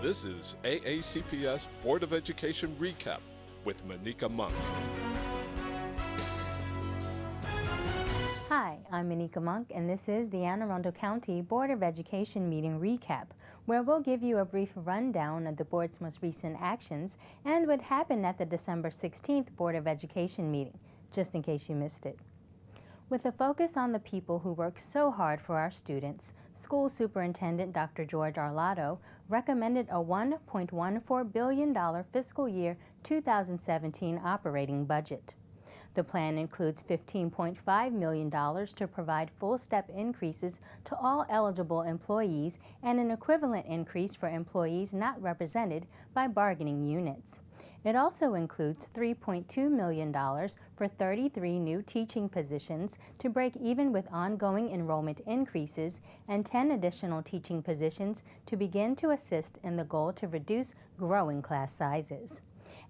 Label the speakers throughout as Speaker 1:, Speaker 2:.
Speaker 1: This is AACPS Board of Education Recap with Monica Monk.
Speaker 2: Hi, I'm Monica Monk, and this is the Anne Arundel County Board of Education meeting recap, where we'll give you a brief rundown of the board's most recent actions and what happened at the December 16th Board of Education meeting, just in case you missed it. With a focus on the people who work so hard for our students, School Superintendent Dr. George Arlotto recommended a $1.14 billion fiscal year 2017 operating budget. The plan includes $15.5 million to provide full step increases to all eligible employees and an equivalent increase for employees not represented by bargaining units. It also includes $3.2 million for 33 new teaching positions to break even with ongoing enrollment increases and 10 additional teaching positions to begin to assist in the goal to reduce growing class sizes.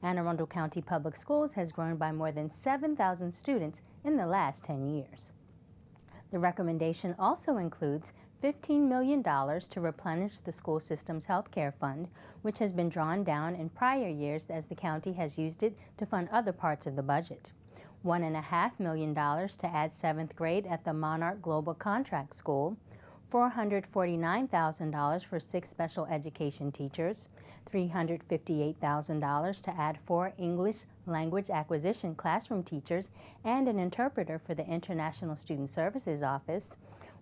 Speaker 2: Anne Arundel County Public Schools has grown by more than 7,000 students in the last 10 years. The recommendation also includes $15 million to replenish the school system's health care fund, which has been drawn down in prior years as the county has used it to fund other parts of the budget. $1.5 million to add 7th grade at the Monarch Global Contract School, $449,000 for 6 special education teachers, $358,000 to add 4 English language acquisition classroom teachers and an interpreter for the International Student Services Office,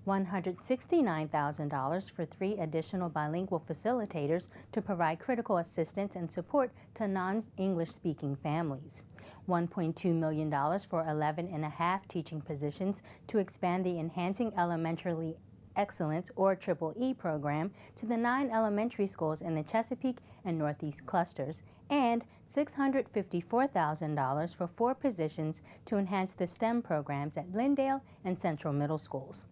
Speaker 2: $169,000 for 3 additional bilingual facilitators to provide critical assistance and support to non-English speaking families, $1.2 million for 11.5 teaching positions to expand the Enhancing Elementary Excellence, or EEE program, to the 9 elementary schools in the Chesapeake and Northeast clusters, and $654,000 for 4 positions to enhance the STEM programs at Glendale and Central Middle Schools.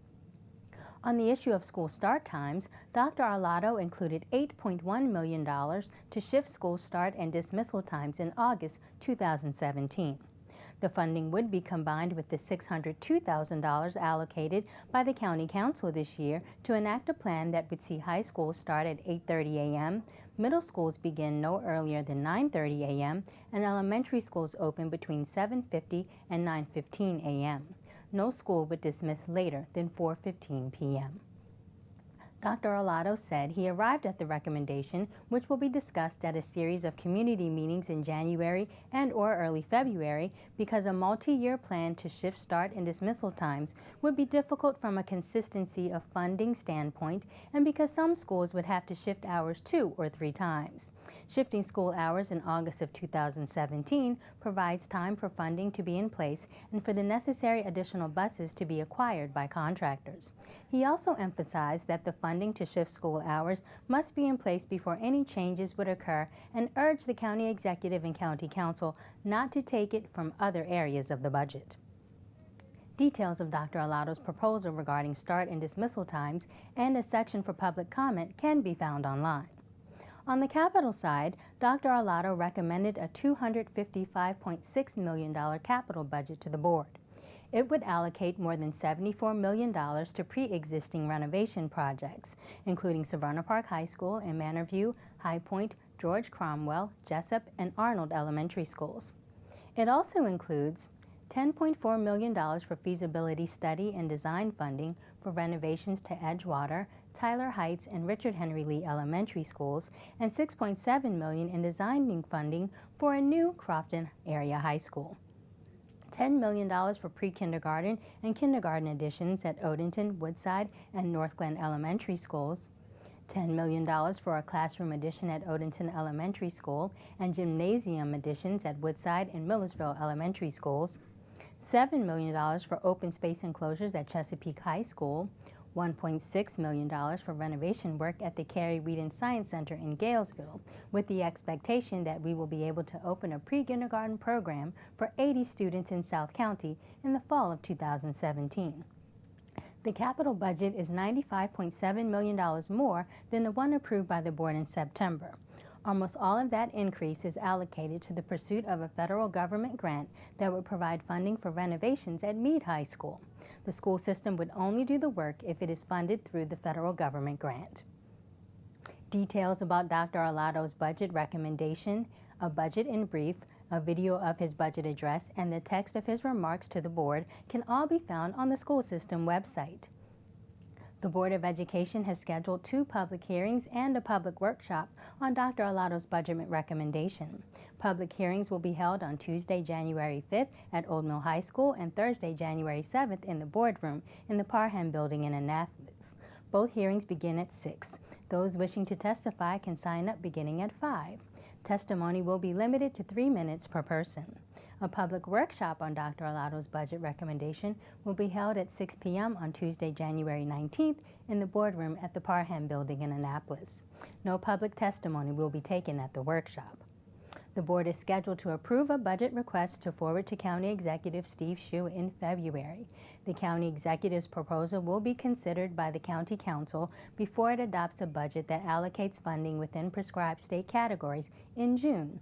Speaker 2: On the issue of school start times, Dr. Arlotto included $8.1 million to shift school start and dismissal times in August 2017. The funding would be combined with the $602,000 allocated by the County Council this year to enact a plan that would see high schools start at 8:30 a.m., middle schools begin no earlier than 9:30 a.m., and elementary schools open between 7:50 and 9:15 a.m. No school would dismiss later than 4:15 p.m. Dr. Arlotto said he arrived at the recommendation, which will be discussed at a series of community meetings in January and/or early February, because a multi-year plan to shift start and dismissal times would be difficult from a consistency of funding standpoint, and because some schools would have to shift hours 2 or 3 times. Shifting school hours in August of 2017 provides time for funding to be in place and for the necessary additional buses to be acquired by contractors. He also emphasized that the funding to shift school hours must be in place before any changes would occur and urged the county executive and county council not to take it from other areas of the budget. Details of Dr. Arlotto's proposal regarding start and dismissal times and a section for public comment can be found online. On the capital side, Dr. Arlotto recommended a $255.6 million capital budget to the board. It would allocate more than $74 million to pre-existing renovation projects, including Severna Park High School and Manor View, High Point, George Cromwell, Jessup, and Arnold elementary schools. It also includes $10.4 million for feasibility study and design funding for renovations to Edgewater, Tyler Heights, and Richard Henry Lee elementary schools, and $6.7 million in designing funding for a new Crofton area high school. $10 million for pre-kindergarten and kindergarten additions at Odenton, Woodside, and North Glen elementary schools, $10 million for a classroom addition at Odenton Elementary School and gymnasium additions at Woodside and Millersville elementary schools, $7 million for open space enclosures at Chesapeake High School, $1.6 million for renovation work at the Carrie Wheaton Science Center in Galesville, with the expectation that we will be able to open a pre-kindergarten program for 80 students in South County in the fall of 2017. The capital budget is $95.7 million more than the one approved by the board in September. Almost all of that increase is allocated to the pursuit of a federal government grant that would provide funding for renovations at Meade High School. The school system would only do the work if it is funded through the federal government grant. Details about Dr. Arlado's budget recommendation, a budget in brief, a video of his budget address, and the text of his remarks to the board can all be found on the school system website. The Board of Education has scheduled 2 public hearings and a public workshop on Dr. Arlado's budget recommendation. Public hearings will be held on Tuesday, January 5th at Old Mill High School and Thursday, January 7th in the boardroom in the Parham Building in Annapolis. Both hearings begin at 6. Those wishing to testify can sign up beginning at 5. Testimony will be limited to 3 minutes per person. A public workshop on Dr. Arlado's budget recommendation will be held at 6 p.m. on Tuesday, January 19th in the boardroom at the Parham Building in Annapolis. No public testimony will be taken at the workshop. The board is scheduled to approve a budget request to forward to County Executive Steve Shue in February. The County Executive's proposal will be considered by the County Council before it adopts a budget that allocates funding within prescribed state categories in June.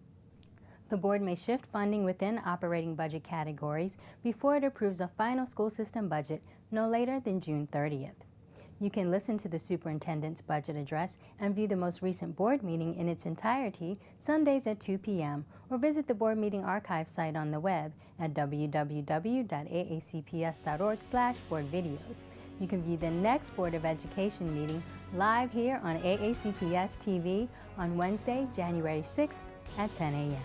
Speaker 2: The board may shift funding within operating budget categories before it approves a final school system budget no later than June 30th. You can listen to the superintendent's budget address and view the most recent board meeting in its entirety Sundays at 2 p.m. or visit the board meeting archive site on the web at www.aacps.org/boardvideos. You can view the next Board of Education meeting live here on AACPS TV on Wednesday, January 6th at 10 a.m.